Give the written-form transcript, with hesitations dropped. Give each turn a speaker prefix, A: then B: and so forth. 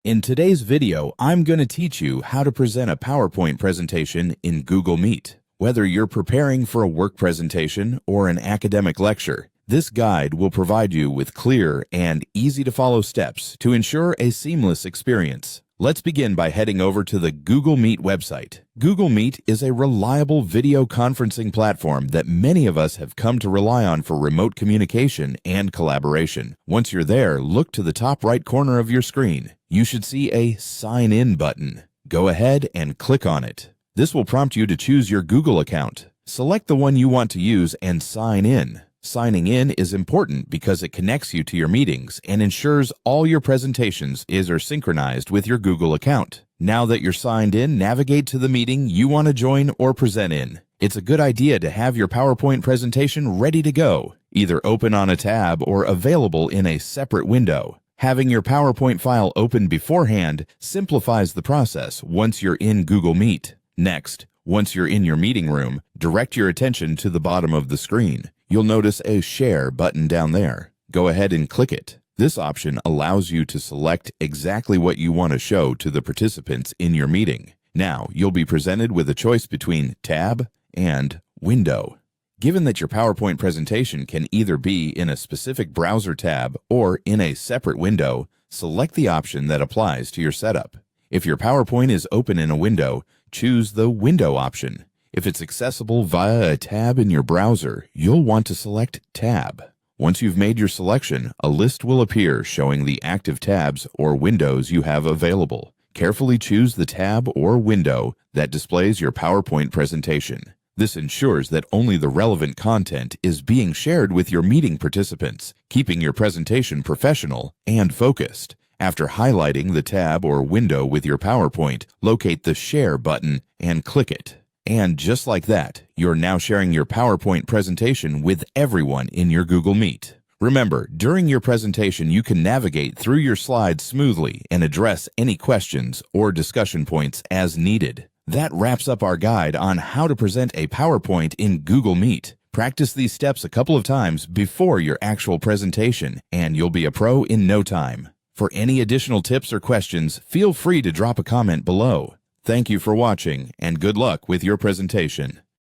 A: In today's video, I'm going to teach you how to present a PowerPoint presentation in Google Meet. Whether you're preparing for a work presentation or an academic lecture, this guide will provide you with clear and easy-to-follow steps to ensure a seamless experience. Let's begin by heading over to the Google Meet website. Google Meet is a reliable video conferencing platform that many of us have come to rely on for remote communication and collaboration. Once you're there, look to the top right corner of your screen. You should see a Sign In button. Go ahead and click on it. This will prompt you to choose your Google account. Select the one you want to use and sign in. Signing in is important because it connects you to your meetings and ensures all your presentations are synchronized with your Google account. Now that you're signed in, navigate to the meeting you want to join or present in. It's a good idea to have your PowerPoint presentation ready to go, either open on a tab or available in a separate window. Having your PowerPoint file open beforehand simplifies the process once you're in Google Meet. Next, once you're in your meeting room, direct your attention to the bottom of the screen. You'll notice a Share button down there. Go ahead and click it. This option allows you to select exactly what you want to show to the participants in your meeting. Now, you'll be presented with a choice between Tab and Window. Given that your PowerPoint presentation can either be in a specific browser tab or in a separate window, select the option that applies to your setup. If your PowerPoint is open in a window, choose the Window option. If it's accessible via a tab in your browser, you'll want to select Tab. Once you've made your selection, a list will appear showing the active tabs or windows you have available. Carefully choose the tab or window that displays your PowerPoint presentation. This ensures that only the relevant content is being shared with your meeting participants, keeping your presentation professional and focused. After highlighting the tab or window with your PowerPoint, locate the Share button and click it. And just like that, you're now sharing your PowerPoint presentation with everyone in your Google Meet. Remember, during your presentation, you can navigate through your slides smoothly and address any questions or discussion points as needed. That wraps up our guide on how to present a PowerPoint in Google Meet. Practice these steps a couple of times before your actual presentation, and you'll be a pro in no time. For any additional tips or questions, feel free to drop a comment below. Thank you for watching, and good luck with your presentation.